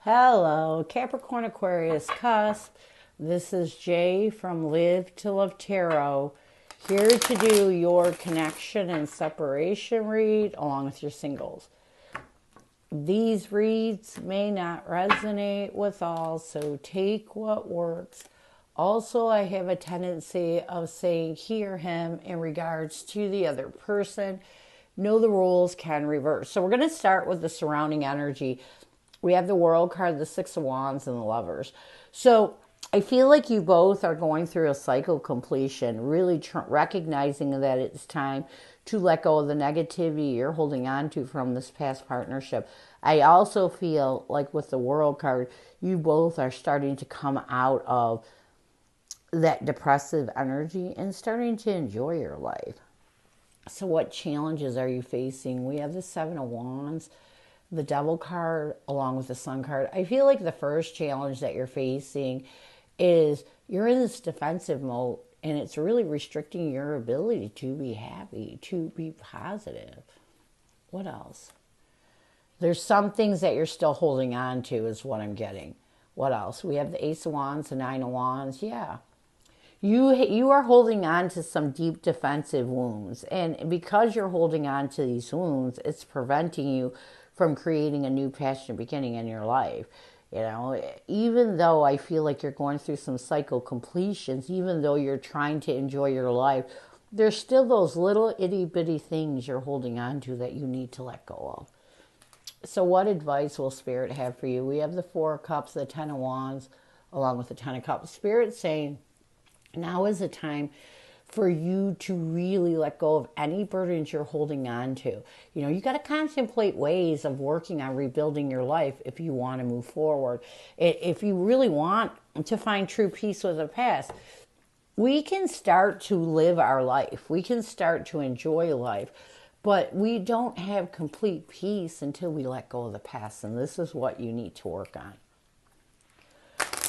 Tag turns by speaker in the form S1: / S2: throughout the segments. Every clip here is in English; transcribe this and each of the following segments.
S1: Hello, Capricorn Aquarius Cusp. This is Jay from Live to Love Tarot, here to do your connection and separation read along with your singles. These reads may not resonate with all, so take what works. Also, I have a tendency of saying hear him in regards to the other person. Know the rules can reverse. So we're going to start with the surrounding energy. We have the World card, the Six of Wands, and the Lovers. So I feel like you both are going through a cycle completion, really recognizing that it's time to let go of the negativity you're holding on to from this past partnership. I also feel like with the World card, you both are starting to come out of that depressive energy and starting to enjoy your life. So what challenges are you facing? We have the Seven of Wands, the Devil card, along with the Sun card. I feel like the first challenge that you're facing is you're in this defensive mode, and it's really restricting your ability to be happy, to be positive. What else? There's some things that you're still holding on to is what I'm getting. What else? We have the Ace of Wands, the Nine of Wands. Yeah. You are holding on to some deep defensive wounds. And because you're holding on to these wounds, it's preventing you from creating a new passionate beginning in your life. You know, even though I feel like you're going through some cycle completions, even though you're trying to enjoy your life, there's still those little itty bitty things you're holding on to that you need to let go of. So what advice will Spirit have for you? We have the Four of Cups, the Ten of Wands, along with the Ten of Cups. Spirit's saying, now is the time for you to really let go of any burdens you're holding on to. You know, you got to contemplate ways of working on rebuilding your life if you want to move forward. If you really want to find true peace with the past, we can start to live our life. We can start to enjoy life. But we don't have complete peace until we let go of the past. And this is what you need to work on.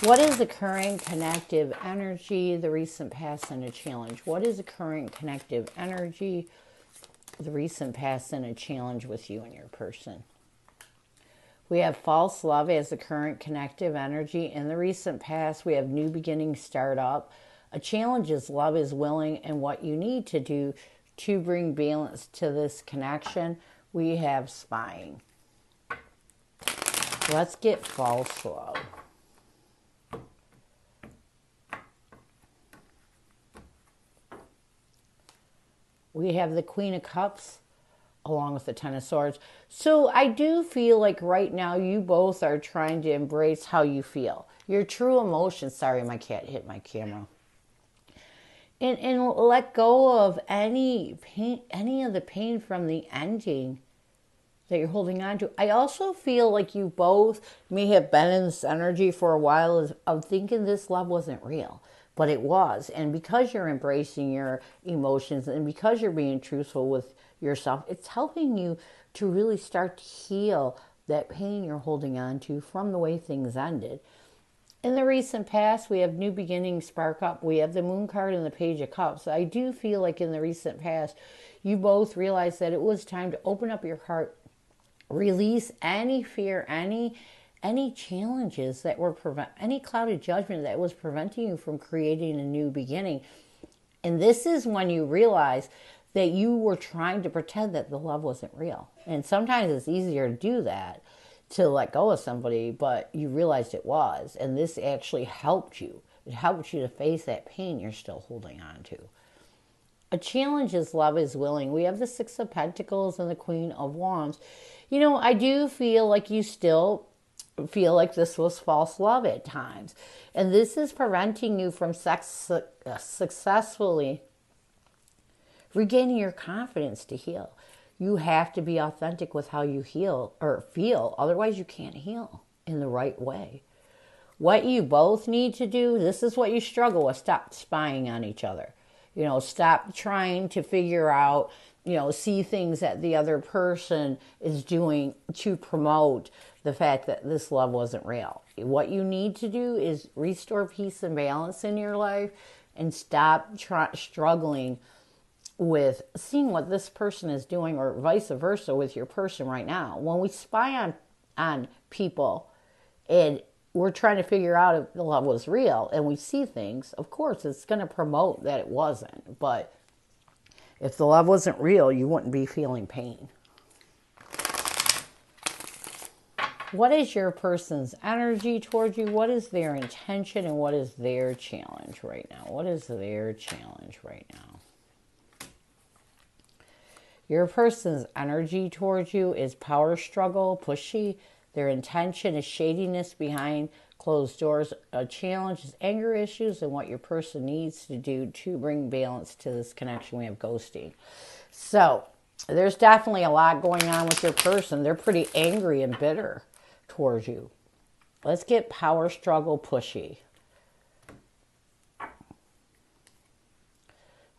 S1: What is the current connective energy, the recent past, and a challenge? What is the current connective energy, the recent past, and a challenge with you and your person? We have false love as the current connective energy. In the recent past, we have new beginnings, start up. A challenge is love is willing, and what you need to do to bring balance to this connection. We have spying. Let's get false love. We have the Queen of Cups along with the Ten of Swords. So I do feel like right now you both are trying to embrace how you feel. Your true emotions. Sorry, my cat hit my camera. And let go of any pain, any of the pain from the ending that you're holding on to. I also feel like you both may have been in this energy for a while of thinking this love wasn't real. But it was. And because you're embracing your emotions and because you're being truthful with yourself, it's helping you to really start to heal that pain you're holding on to from the way things ended. In the recent past, we have new beginnings spark up. We have the Moon card and the Page of Cups. I do feel like in the recent past, you both realized that it was time to open up your heart, release any fear, any challenges that were any clouded judgment that was preventing you from creating a new beginning. And this is when you realize that you were trying to pretend that the love wasn't real. And sometimes it's easier to do that, to let go of somebody, but you realized it was. And this actually helped you. It helped you to face that pain you're still holding on to. A challenge is love is willing. We have the Six of Pentacles and the Queen of Wands. You know, I do feel like you still feel like this was false love at times. And this is preventing you from successfully regaining your confidence to heal. You have to be authentic with how you heal or feel. Otherwise, you can't heal in the right way. What you both need to do, this is what you struggle with, stop spying on each other. You know, stop trying to figure out, see things that the other person is doing to promote the fact that this love wasn't real. What you need to do is restore peace and balance in your life and stop struggling with seeing what this person is doing or vice versa with your person right now. When we spy on people, And we're trying to figure out if the love was real, and we see things. Of course, it's going to promote that it wasn't. But if the love wasn't real, you wouldn't be feeling pain. What is your person's energy towards you? What is their intention and what is their challenge right now? What is their challenge right now? Your person's energy towards you is power struggle, pushy. Their intention is shadiness behind closed doors. A challenge is anger issues and what your person needs to do to bring balance to this connection. We have ghosting. So there's definitely a lot going on with your person. They're pretty angry and bitter towards you. Let's get power struggle, pushy.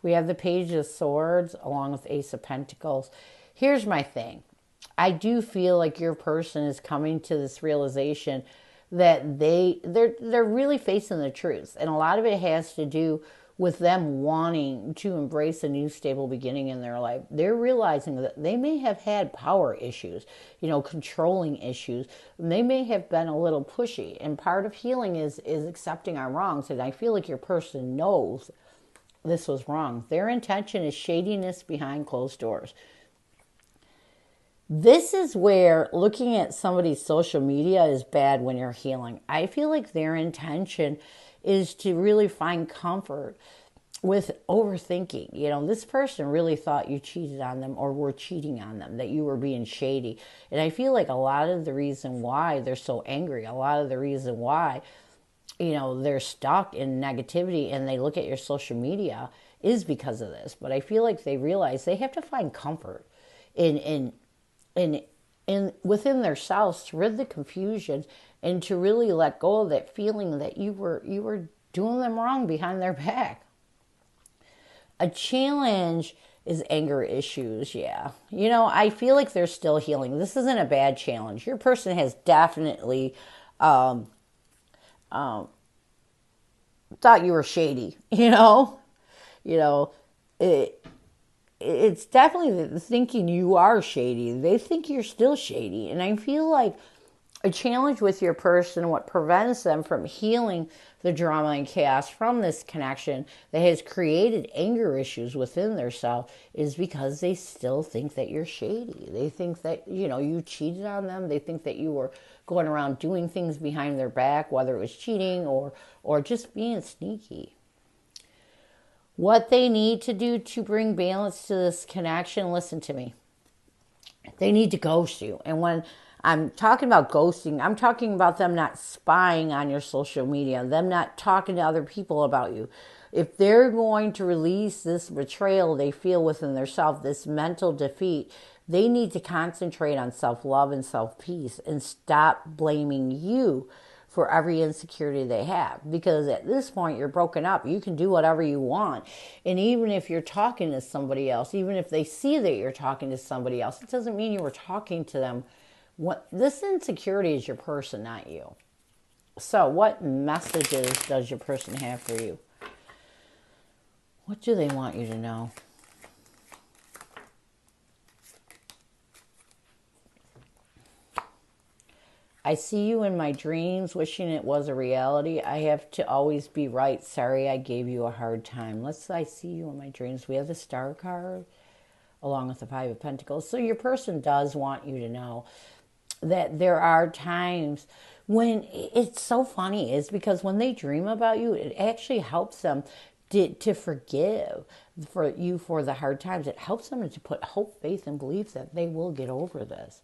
S1: We have the Page of Swords along with Ace of Pentacles. Here's my thing. I do feel like your person is coming to this realization that they're really facing the truth. And a lot of it has to do with them wanting to embrace a new stable beginning in their life. They're realizing that they may have had power issues, controlling issues. They may have been a little pushy. And part of healing is accepting our wrongs. And I feel like your person knows this was wrong. Their intention is shadiness behind closed doors. This is where looking at somebody's social media is bad when you're healing. I feel like their intention is to really find comfort with overthinking. This person really thought you cheated on them or were cheating on them, that you were being shady. And I feel like a lot of the reason why they're so angry, a lot of the reason why, they're stuck in negativity and they look at your social media is because of this. But I feel like they realize they have to find comfort in within themselves to rid the confusion and to really let go of that feeling that you were doing them wrong behind their back. A challenge is anger issues, yeah. I feel like they're still healing. This isn't a bad challenge. Your person has definitely thought you were shady, it's definitely thinking you are shady. They think you're still shady. And I feel like a challenge with your person, what prevents them from healing the drama and chaos from this connection that has created anger issues within their self, is because they still think that you're shady. They think that, you cheated on them. They think that you were going around doing things behind their back, whether it was cheating or just being sneaky. What they need to do to bring balance to this connection, listen to me. They need to ghost you. And when I'm talking about ghosting, I'm talking about them not spying on your social media, them not talking to other people about you. If they're going to release this betrayal they feel within themselves, this mental defeat, they need to concentrate on self-love and self-peace and stop blaming you for every insecurity they have. Because at this point, you're broken up. You can do whatever you want. And even if you're talking to somebody else, even if they see that you're talking to somebody else, it doesn't mean you were talking to them. This insecurity is your person, not you. So what messages does your person have for you? What do they want you to know? I see you in my dreams, wishing it was a reality. I have to always be right. Sorry I gave you a hard time. I see you in my dreams. We have the Star card along with the Five of Pentacles. So your person does want you to know that there are times when it's so funny, is because when they dream about you, it actually helps them to forgive for you for the hard times. It helps them to put hope, faith, and belief that they will get over this.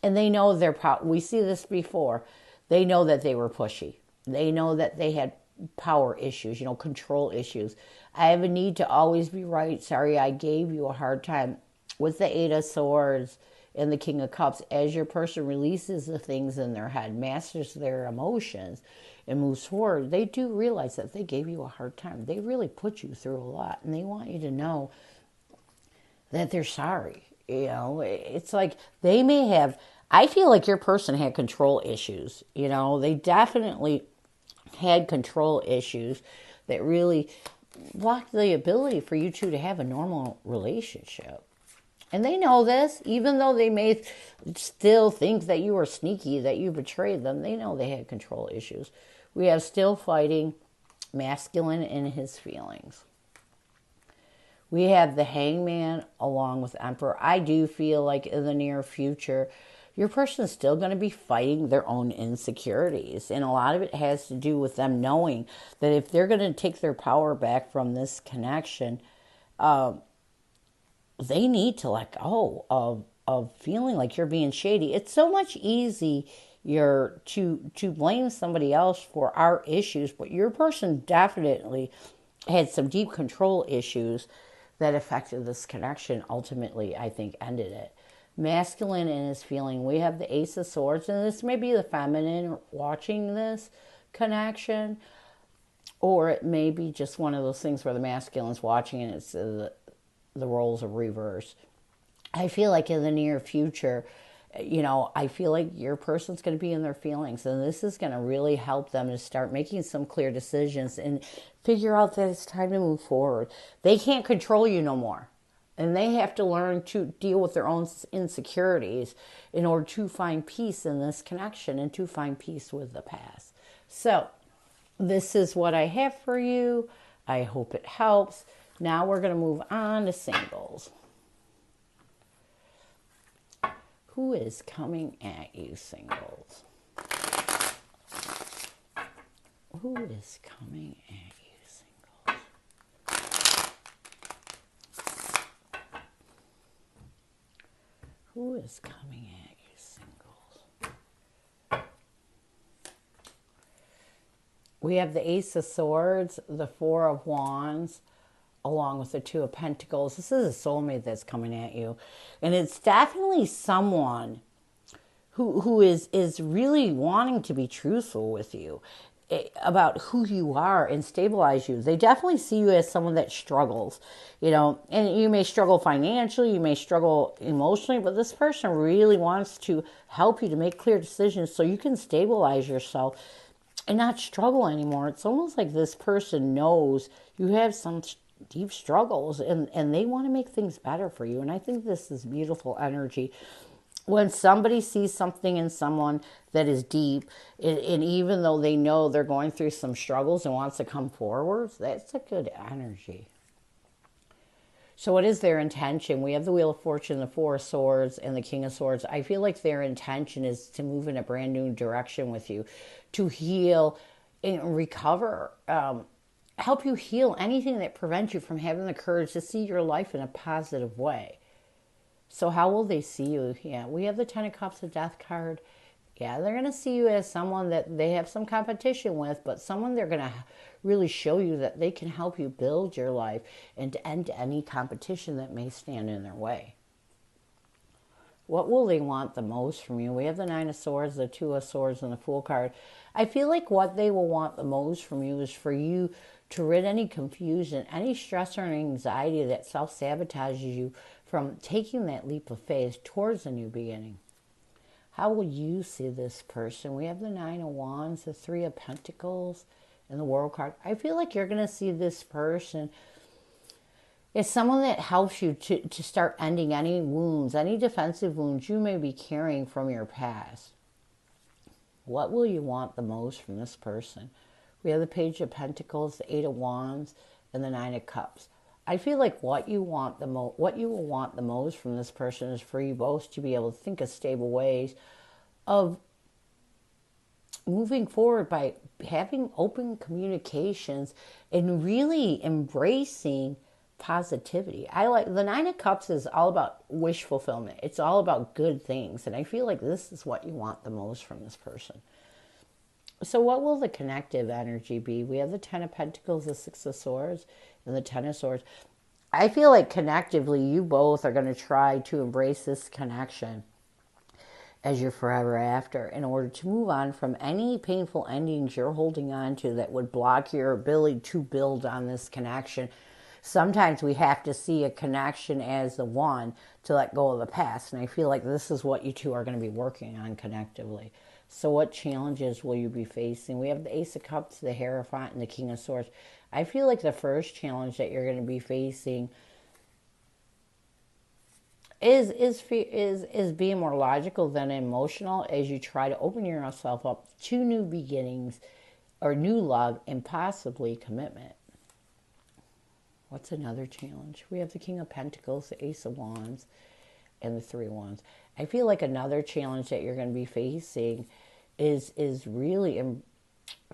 S1: And they know we see this before. They know that they were pushy. They know that they had power issues, control issues. I have a need to always be right. Sorry, I gave you a hard time. With the Eight of Swords and the King of Cups, as your person releases the things in their head, masters their emotions, and moves forward, they do realize that they gave you a hard time. They really put you through a lot, and they want you to know that they're sorry. It's like they may have, I feel like your person had control issues. They definitely had control issues that really blocked the ability for you two to have a normal relationship. And they know this, even though they may still think that you were sneaky, that you betrayed them. They know they had control issues. We have still fighting, masculine in his feelings. We have the Hangman along with Emperor. I do feel like in the near future, your person is still going to be fighting their own insecurities. And a lot of it has to do with them knowing that if they're going to take their power back from this connection, they need to let go of feeling like you're being shady. It's so much easier to blame somebody else for our issues, but your person definitely had some deep control issues that affected this connection. Ultimately, I think ended it. Masculine in his feeling. We have the Ace of Swords, and this may be the feminine watching this connection, or it may be just one of those things where the masculine's watching and it's the roles are reversed. I feel like in the near future, I feel like your person's going to be in their feelings, and this is going to really help them to start making some clear decisions and figure out that it's time to move forward. They can't control you no more, and they have to learn to deal with their own insecurities in order to find peace in this connection and to find peace with the past. So this is what I have for you. I hope it helps. Now we're going to move on to singles. Who is coming at you, singles? Who is coming at you, singles? Who is coming at you, singles? We have the Ace of Swords, the Four of Wands, along with the Two of Pentacles. This is a soulmate that's coming at you. And it's definitely someone who is really wanting to be truthful with you about who you are and stabilize you. They definitely see you as someone that struggles, and you may struggle financially, you may struggle emotionally, but this person really wants to help you to make clear decisions so you can stabilize yourself and not struggle anymore. It's almost like this person knows you have some deep struggles and they want to make things better for you. And I think this is beautiful energy. When somebody sees something in someone that is deep, and even though they know they're going through some struggles and wants to come forward, that's a good energy. So what is their intention? We have the Wheel of Fortune, the Four of Swords, and the King of Swords. I feel like their intention is to move in a brand new direction with you, to heal and recover, help you heal anything that prevents you from having the courage to see your life in a positive way. So how will they see you? Yeah, we have the Ten of Cups, the Death card. Yeah, they're going to see you as someone that they have some competition with, but someone they're going to really show you that they can help you build your life and to end any competition that may stand in their way. What will they want the most from you? We have the Nine of Swords, the Two of Swords, and the Fool card. I feel like what they will want the most from you is for you to rid any confusion, any stress or anxiety that self-sabotages you from taking that leap of faith towards a new beginning. How will you see this person? We have the Nine of Wands, the Three of Pentacles, and the World card. I feel like you're going to see this person as someone that helps you to start ending any wounds, any defensive wounds you may be carrying from your past. What will you want the most from this person? We have the Page of Pentacles, the Eight of Wands, and the Nine of Cups. I feel like what you will want the most from this person is for you both to be able to think of stable ways of moving forward by having open communications and really embracing positivity. I like the Nine of Cups is all about wish fulfillment. It's all about good things. And I feel like this is what you want the most from this person. So what will the connective energy be? We have the Ten of Pentacles, the Six of Swords, and the Ten of Swords. I feel like connectively, you both are going to try to embrace this connection as your forever after in order to move on from any painful endings you're holding on to that would block your ability to build on this connection. Sometimes we have to see a connection as the one to let go of the past. And I feel like this is what you two are going to be working on connectively. So what challenges will you be facing? We have the Ace of Cups, the Hierophant, and the King of Swords. I feel like the first challenge that you're going to be facing is being more logical than emotional as you try to open yourself up to new beginnings or new love and possibly commitment. What's another challenge? We have the King of Pentacles, the Ace of Wands, and the Three of Wands. I feel like another challenge that you're going to be facing is really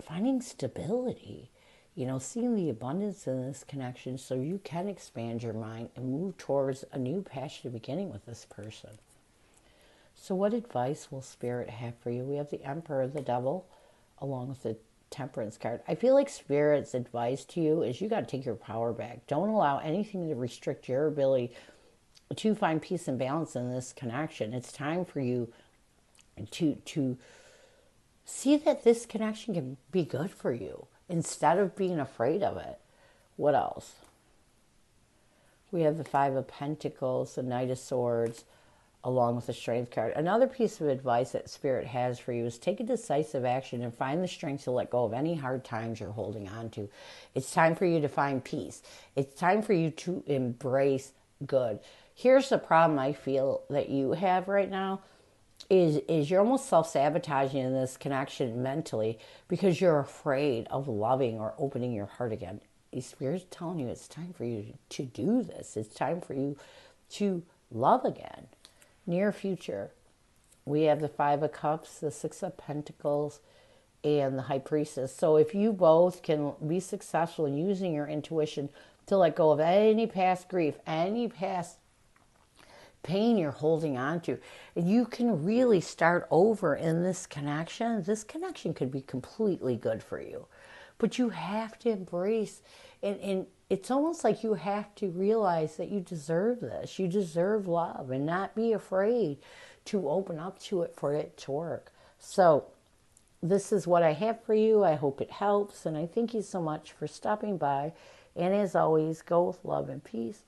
S1: finding stability. You know, seeing the abundance in this connection so you can expand your mind and move towards a new passionate beginning with this person. So what advice will Spirit have for you? We have the Emperor, the Devil, along with the Temperance card. I feel like Spirit's advice to you is you got to take your power back. Don't allow anything to restrict your ability to find peace and balance in this connection. It's time for you to see that this connection can be good for you instead of being afraid of it. What else? We have the Five of Pentacles, the Knight of Swords, along with the Strength card. Another piece of advice that Spirit has for you is take a decisive action and find the strength to let go of any hard times you're holding on to. It's time for you to find peace. It's time for you to embrace good. Here's the problem I feel that you have right now is you're almost self-sabotaging in this connection mentally because you're afraid of loving or opening your heart again. Spirit's telling you it's time for you to do this. It's time for you to love again. Near future, we have the Five of Cups, the Six of Pentacles, and the High Priestess. So if you both can be successful in using your intuition to let go of any past grief, any past pain you're holding on to, you can really start over in this connection could be completely good for you. But you have to embrace, and it's almost like you have to realize that you deserve this. You deserve love and not be afraid to open up to it for it to work. So this is what I have for you. I hope it helps. And I thank you so much for stopping by. And as always, go with love and peace.